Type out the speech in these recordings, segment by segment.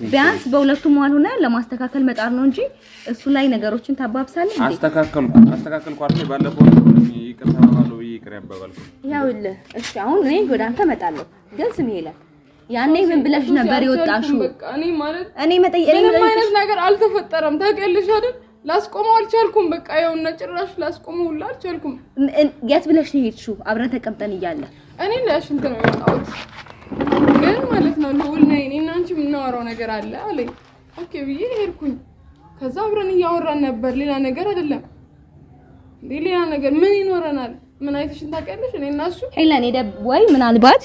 ቢያንስ በሁለቱም መሀል ሆነ ለማስተካከል መጣር ነው እንጂ እሱ ላይ ነገሮችን ታባብሳለህ እንዴ? አስተካከልኩ አይደል? ባለፈው ይቅርታ ባለው ይቅር ያባባልኩ ያውልህ። እሺ አሁን እኔ ወደ አንተ እመጣለሁ፣ ግን ስም ይላል ያኔ ምን ብለሽ ነበር የወጣሽው? እኔ መጠየቅ ምንም አይነት ነገር አልተፈጠረም። ታውቂያለሽ አይደል? ላስቆመው አልቻልኩም። በቃ ይኸውና ጭራሽ ላስቆመው ሁላ አልቻልኩም። የት ብለሽ ነው የሄድሽው? አብረን ተቀምጠን እያለ እኔ ለሽንት ነው የወጣሁት፣ ግን ማለት ነው ልውል ነኝ እኔና አንቺ የምናወራው ነገር አለ አለኝ። ኦኬ ብዬ ሄድኩኝ። ከዛ አብረን እያወራን ነበር፣ ሌላ ነገር አይደለም። ሌላ ነገር ምን ይኖረናል? ምን አይተሽን ታውቂያለሽ? እኔና እሱ ሄለን ወይ ምናልባት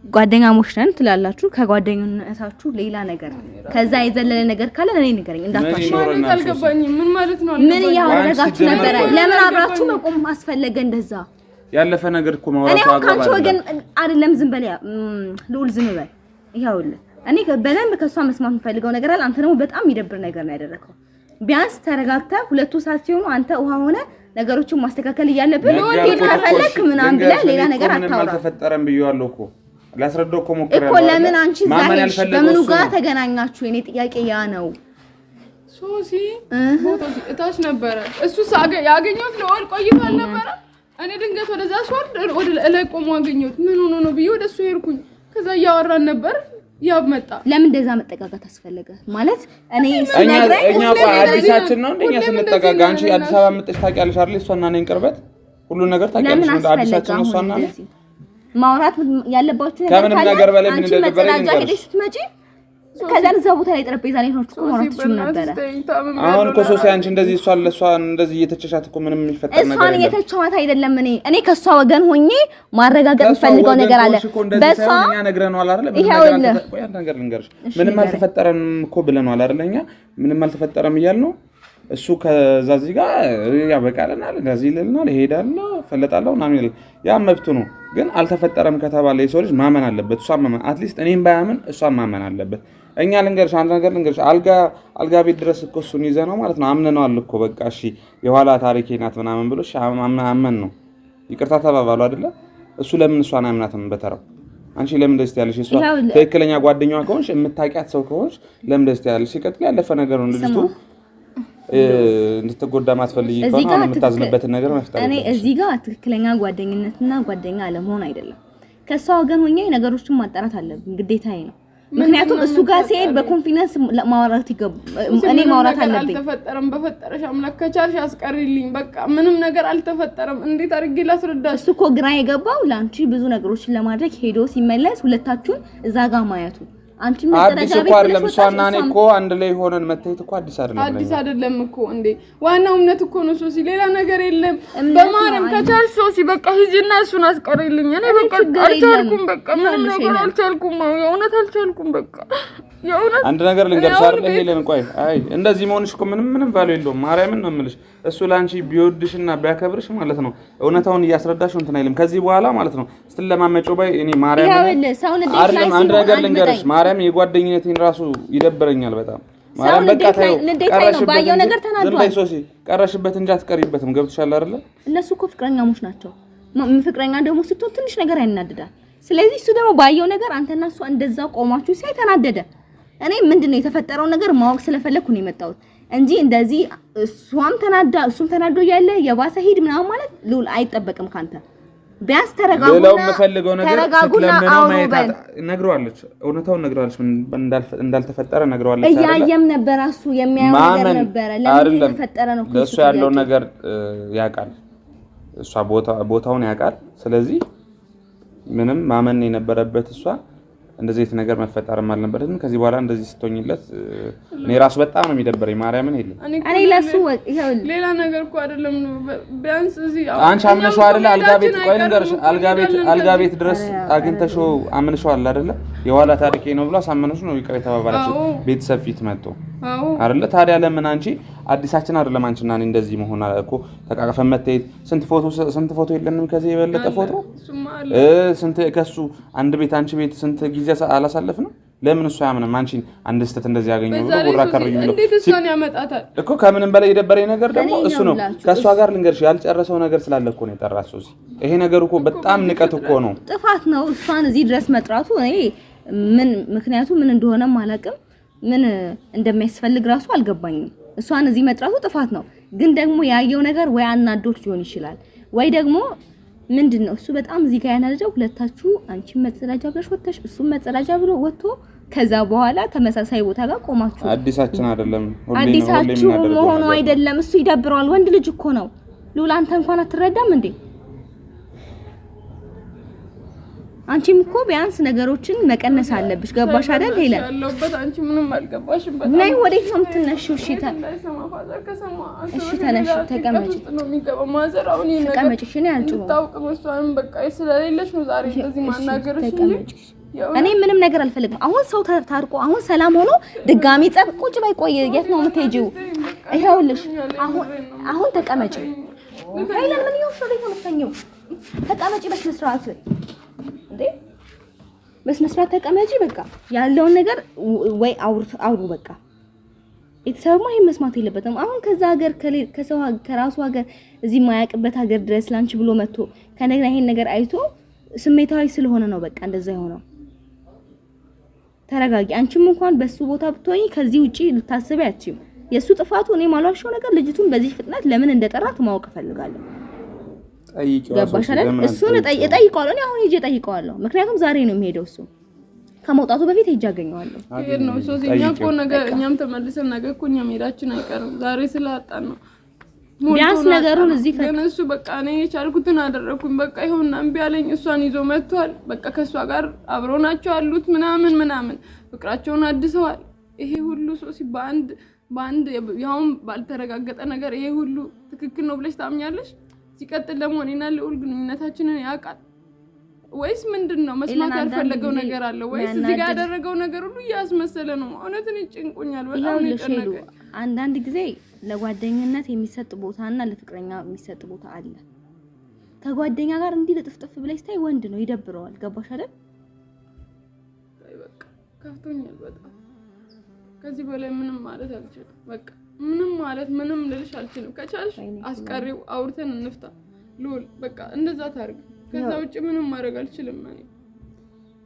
ጓደኛሞች ነን ትላላችሁ፣ ከጓደኝነታችሁ ሌላ ነገር ከዛ የዘለለ ነገር ካለ እኔ ንገረኝ። እንዳትዋሽ ማለት አልገባኝም። ምን ማለት ነው? ምን ያወራጋችሁ ነበር? ለምን አብራችሁ መቆም አስፈለገ? እንደዛ ያለፈ ነገር እኮ ማውራቱ አጋባኝ። እኔ ወገን አይደለም። ዝም በል ልዑል፣ ዝም በል። ይኸውልህ እኔ በደንብ ከሷ መስማት የምፈልገው ነገር አለ። አንተ ደግሞ በጣም የሚደብር ነገር ነው ያደረከው። ቢያንስ ተረጋግተህ ሁለቱ ሰዓት ሲሆኑ አንተ ውሃ ሆነ ነገሮችን ማስተካከል እያለብን ነው እንዴ? ታፈለክ ምናምን ብለህ ሌላ ነገር አታውራ። አልተፈጠረም ብዬዋለሁ እኮ ላስረዳው እኮ ሞክሬያለሁ እኮ። ለምን አንቺ ዛሬ በምኑ ጋር ተገናኛችሁ? የኔ ጥያቄ ያ ነው። ሶሲ ፎቶሲ እታች ነበረ እሱ ያገኘሁት ለወል ቆይቷል ነበረ። እኔ ድንገት ወደዛ ሷርድ ወደ ላይ ቆሞ አገኘሁት። ምን ሆኖ ነው ብዬ ወደሱ ሄድኩኝ። ከዛ እያወራን ነበር። ያብ መጣ። ለምን እንደዛ መጠጋጋት አስፈለገ? ማለት እኛ አዲሳችን ነው እንደኛ ስንጠጋጋ አንቺ አዲስ አበባ መጥተሽ ታውቂያለሽ አይደል? እሷና እኔን ቅርበት ሁሉ ነገር ታውቂያለሽ። አዲሳችን ነው እሷና እኔ ማውራት ያለባችሁ ነገር ካለ አንቺ መጸዳጃ ሄደሽ ስትመጪ ከዛ እዛ ቦታ ላይ ጠረጴዛ ላይ ሆነች እኮ ማውራት ትችሉ ነበር። አሁን እኮ ሶሲ አንቺ እንደዚህ እሷን እንደዚህ እየተቸሻት እኮ ምንም የሚፈጠር ነገር እሷን እየተቸዋት አይደለም። እኔ ከሷ ወገን ሆኜ ማረጋገጥ የምፈልገው ነገር አለ። በሷ እኛ ነግረናል አይደል? ነገር ልንገርሽ፣ ምንም አልተፈጠረም እኮ ብለናል አይደል? እኛ ምንም አልተፈጠረም እያልን እሱ ከዛ እዚህ ጋር ያበቃልናል፣ እንደዚህ ይልልናል፣ እሄዳለሁ፣ ፈለጣለሁ ምናምን ይላል። ያ መብቱ ነው። ግን አልተፈጠረም ከተባለ የሰው ልጅ ማመን አለበት። እሷ ማመን አትሊስት እኔም ባያምን እሷ ማመን አለበት። እኛ ልንገርሽ አንድ ነገር ልንገርሽ፣ አልጋ ቤት ድረስ እኮ እሱን ይዘነው ማለት ነው አምነነዋል እኮ በቃ እሺ የኋላ ታሪኬ ናት ምናምን ብሎ እሺ አመን ነው ይቅርታ ተባባሉ አይደለ? እሱ ለምን እሷን አምናትም በተራው አንቺ ለምን ደስ ያለሽ? እሷ ትክክለኛ ጓደኛዋ ከሆንሽ የምታውቂያት ሰው ከሆንሽ ለምን ደስ ያለሽ? ሲቀጥል ያለፈ ነገር ነው። ልጅቱ እንድትጎዳ ማትፈልጊ ከሆነ የምታዝንበት ነገር መፍጠር እኔ እዚህ ጋር ትክክለኛ ጓደኝነትና ጓደኛ አለመሆን አይደለም። ከሷ ወገን ሆኜ ነገሮችን ማጣራት አለብኝ፣ ግዴታዬ ነው። ምክንያቱም እሱ ጋር ሲሄድ በኮንፊደንስ ማውራት እኔ ማውራት አለብኝ። አልተፈጠረም። በፈጠረሽ አምላክ ከቻልሽ አስቀሪልኝ። በቃ ምንም ነገር አልተፈጠረም። እንዴት አድርጌ ላስረዳሽ? እሱ እኮ ግራ የገባው ላንቺ ብዙ ነገሮችን ለማድረግ ሄዶ ሲመለስ ሁለታችሁን እዛ ጋር ማየቱ አንቺ አዲስ እኮ አይደለም። እሷና እኔ እኮ አንድ ላይ ሆነን መታየት እኮ አዲስ አይደለም እኮ እንዴ። ዋናው እምነት እኮ ነው ሶሲ፣ ሌላ ነገር የለም። በማርያም ከቻልሽ ሶሲ በቃ ሂጂና እሱን አስቀሪልኝ። እኔ በቃ አልቻልኩም። በቃ ምንም ነገር አልቻልኩም። የእውነት አልቻልኩም። በቃ የእውነት አንድ ነገር ልንገርሽ አይደል? ሄለን ቆይ፣ አይ እንደዚህ መሆንሽ እኮ ምንም ቫልዩ የለውም። ማርያምን ነው የምልሽ። እሱ ላንቺ ቢወድሽና ቢያከብርሽ ማለት ነው እውነታውን እያስረዳሽ እንትን አይልም ከዚህ በኋላ ማለት ነው። ስትለማመጪው ባይ እኔ ማርያምን አይደለም። አንድ ነገር ልንገርሽ ማርያም የጓደኝነቴን ራሱ ይደብረኛል በጣም ማርያም። በቃ ታዩ ባየው ነገር ተናዷል። ዝም በይ ሶሲ፣ ቀረሽበት እንጂ አትቀሪበትም። ገብቶሻል አይደለ? እነሱ እኮ ፍቅረኛሞች ናቸው። ፍቅረኛ ደግሞ ስትሆን ትንሽ ነገር ያናድዳል። ስለዚህ እሱ ደግሞ ባየው ነገር አንተና እሷ እንደዛ ቆማችሁ ሲያይ ተናደደ። እኔ ምንድነው የተፈጠረው ነገር ማወቅ ስለፈለኩ ነው የመጣሁት እንጂ እንደዚህ እሱም ተናዶ ያለ የባሰ ሂድ ምናምን ማለት ልዑል አይጠበቅም ካንተ። ቢያንስ ተረጋጉና አውሩበት። ነግረዋለች፣ እውነታውን ነግረዋለች፣ እንዳልተፈጠረ ነግረዋለች። እያየም ነበር እሱ የሚያየው ነገር ነበር። ለምን የተፈጠረ ነው እሱ ያለው ነገር ያውቃል፣ እሷ ቦታውን ያውቃል። ስለዚህ ምንም ማመን የነበረበት እሷ እንደዚህ ነገር መፈጠርም አልነበረም። ከዚህ በኋላ እንደዚህ ስትሆኝለት እኔ ራሱ በጣም ነው የሚደብረኝ ማርያምን። እኔ ለሱ ሌላ ነገር እኮ አይደለም። ቢያንስ እዚህ አንቺ አምነሽው አይደለ? ቆይ ልንገርሽ፣ አልጋ ቤት ድረስ አግኝተሽው አምነሽዋል አይደለ? የኋላ ታሪኬ ነው ብሎ አሳመነሽ ነው ይቅር የተባባላችሁ ቤተሰብ ፊት መጥቶ አይደለ? ታዲያ ለምን አንቺ አዲሳችን አይደለም አንቺና እኔ እንደዚህ መሆን እኮ ተቃቀፈን መታየት። ስንት ፎቶ የለንም ከዚህ የበለጠ ፎቶ ስንት ከሱ አንድ ቤት አንቺ ቤት ስንት ጊዜ አላሳለፍንም። ለምን እሱ ያምንም አንቺ አንድ ስተት እንደዚህ ያገኘው ብሎ ጉራ ከርዩ ብሎ እሱን ያመጣታል እኮ። ከምንም በላይ የደበረኝ ነገር ደግሞ እሱ ነው። ከሷ ጋር ልንገርሽ ያልጨረሰው ነገር ስላለ እኮ ነው የጠራሰው። ይሄ ነገር እኮ በጣም ንቀት እኮ ነው፣ ጥፋት ነው። እሷን እዚህ ድረስ መጥራቱ እኔ ምክንያቱ ምን እንደሆነ ማለቅም ምን እንደሚያስፈልግ ራሱ አልገባኝም። እሷን እዚህ መጥራቱ ጥፋት ነው፣ ግን ደግሞ ያየው ነገር ወይ አናዶት ሊሆን ይችላል ወይ ደግሞ ምንድነው እሱ በጣም እዚህ ጋር ያናደደው ሁለታችሁ አንቺም መጸዳጃ ብለሽ ወጥተሽ እሱም መጸዳጃ ብሎ ወጥቶ ከዛ በኋላ ተመሳሳይ ቦታ ጋር ቆማችሁ አዲሳችን አይደለም አዲሳችሁ መሆኑ አይደለም። እሱ ይደብረዋል። ወንድ ልጅ እኮ ነው። ሉላ አንተ እንኳን አትረዳም እንዴ? አንቺም እኮ ቢያንስ ነገሮችን መቀነስ አለብሽ። ገባሽ አይደል? ሄለ ያለውበት አንቺ ምንም አልገባሽም። በጣም ነይ ወዴት ነው የምትነሺው? እሺ ተነሽ፣ ተቀመጪ። ተቀመጪ። እሺ ነው ያልጭው ታውቅ መስዋዕም በቃ ስለሌለሽ ነው ዛሬ እንደዚህ ማናገርሽ እንጂ እኔ ምንም ነገር አልፈልግም። አሁን ሰው ታርቆ አሁን ሰላም ሆኖ ድጋሚ ጸብ ቁጭ በይ። ቆይ የት ነው የምትሄጂው? ይኸውልሽ አሁን ተቀመጪ። ሄለ ምን ይወስደው ነው የምትተኛው? ተቀመጪ በስነ ስርዓት እንዴ በስነ ስርዓት ተቀመጪ። በቃ ያለውን ነገር ወይ አውሩ። በቃ የተሰማ ይሄን መስማት የለበትም። አሁን ከዛ ሀገር ከሰው ከራሱ ሀገር እዚህ ማያውቅበት ሀገር ድረስ ላንቺ ብሎ መጥቶ ከነገና ይሄን ነገር አይቶ ስሜታዊ ስለሆነ ነው በቃ እንደዛ የሆነው። ተረጋጊ። አንቺም እንኳን በሱ ቦታ ብትሆኚ ከዚህ ውጪ ልታስቢ አትችይም። የሱ ጥፋቱ እኔ ማሏሽው ነገር ልጅቱን በዚህ ፍጥነት ለምን እንደጠራት ማወቅ ፈልጋለሁ። ገባሽ አይደል? እሱን እጠይቀዋለሁ። እኔ አሁን ሄጄ እጠይቀዋለሁ። ምክንያቱም ዛሬ ነው የሚሄደው እሱ ከመውጣቱ በፊት ሄጄ አገኘዋለሁ። ይሄ ነው ሶሲኛ እኮ ነገር እኛም ተመልሰን ነገ እኮ እኛም ሄዳችን አይቀርም። ዛሬ ስላጣን ነው ቢያንስ ነገሩን እዚህ ግን እሱ በቃ እኔ የቻልኩትን አደረኩኝ። በቃ ይሁንና እምቢ አለኝ። እሷን ይዞ መጥቷል። በቃ ከሷ ጋር አብረው ናቸው ያሉት ምናምን ፍቅራቸውን አድሰዋል። ይሄ ሁሉ ሶሲ በአንድ ያውም ባልተረጋገጠ ነገር ይሄ ሁሉ ትክክል ነው ብለሽ ታምኛለሽ? ሲቀጥል ደግሞ እኔና ልዑል ግንኙነታችንን ያውቃል ወይስ ምንድነው? መስማት ያልፈለገው ነገር አለ ወይስ እዚህ ጋር ያደረገው ነገር ሁሉ እያስመሰለ ነው? እውነትን ይጭንቁኛል በጣም ነው የጨነቀኝ። አንዳንድ ጊዜ ለጓደኝነት የሚሰጥ ቦታና ለፍቅረኛ የሚሰጥ ቦታ አለ። ከጓደኛ ጋር እንዲህ ለጥፍጥፍ ብለሽ ታይ ወንድ ነው ይደብረዋል። ገባሽ አይደል? በቃ ከፍቶኛል በጣም። ከዚህ በላይ ምንም ማለት አልችልም። በቃ ምንም ልልሽ አልችልም። ከቻልሽ አስቀሪው አውርተን እንፍታ ልዑል። በቃ እንደዛ ታርግ። ከዛ ውጪ ምንም ማድረግ አልችልም።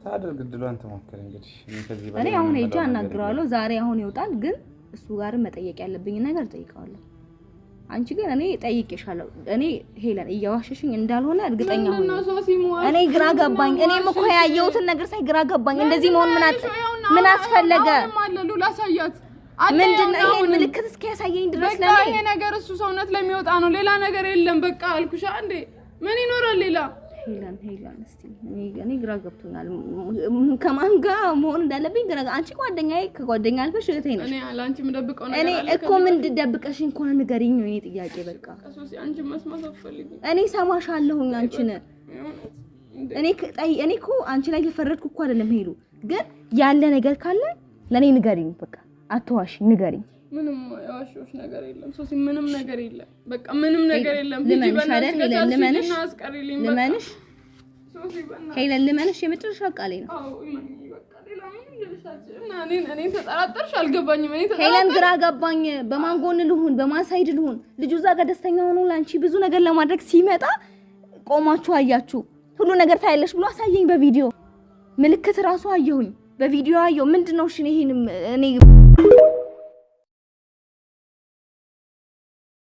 ታደርግ ድሏን ተሞክረ እንግዲህ እኔ አሁን ሄጄ አናግረዋለሁ። ዛሬ አሁን ይወጣል ግን እሱ ጋር መጠየቅ ያለብኝ ነገር ጠይቀዋለሁ። አንቺ ግን እኔ ጠይቄሻለሁ። እኔ ሄለን እያዋሸሽኝ እንዳልሆነ እርግጠኛ ሆኜ እኔ ግራ ገባኝ። እኔም እኮ ያየሁትን ነገር ሳይ ግራ ገባኝ። እንደዚህ መሆን ምን አስፈለገ? ማለሉ ላሳያት ምንድነው ይሄ ምልክት እስኪያሳየኝ ድረስ ለኔ ይሄ ነገር እሱ ሰውነት ላይ የሚወጣ ነው። ሌላ ነገር የለም። በቃ አልኩሽ አንዴ ምን ይኖራል ሌላ? ሄለን እስቲ እኔ ግራ ገብቶኛል። ከማን ጋር መሆን እንዳለብኝ ግራ አንቺ ጓደኛዬ ከጓደኛ አልፈሽ እህቴ ነሽ። እኔ አላንቺ ምደብቀው ነገር አለ። እኔ እኮ ምን ደብቀሽ እንኳን ንገሪኝ ነው የኔ ጥያቄ። በቃ እሱስ አንቺ መስማት አትፈልጊም። እኔ ሰማሻለሁኝ አንቺን እኔ እኮ አንቺ ላይ የፈረድኩ እኮ አይደለም ሄሉ። ግን ያለ ነገር ካለ ለኔ ንገሪኝ። በቃ አትዋሽ፣ ንገሪኝ። ምንም ያዋሽሽ ነገር የለም ሶሲ፣ ምንም ነገር የለም። በቃ ምንም ነገር የለም። ልመንሽ ሄለን ልመንሽ የመጨረሻ ቃሌ ነው። አዎ በቃ ሌላ ምንም ልልሻለሁ። እኔ ተጠራጠርሽ አልገባኝም። ሄለን ግራ ገባኝ። በማን ጎን ልሁን? በማን ሳይድ ልሁን? ልጁ እዛ ጋር ደስተኛ ሆኖ ላንቺ ብዙ ነገር ለማድረግ ሲመጣ ቆማችሁ አያችሁ። ሁሉ ነገር ታያለሽ ብሎ አሳየኝ በቪዲዮ ምልክት ራሱ አየሁኝ። በቪዲዮ አየሁ። ምንድነው እሺ? እኔ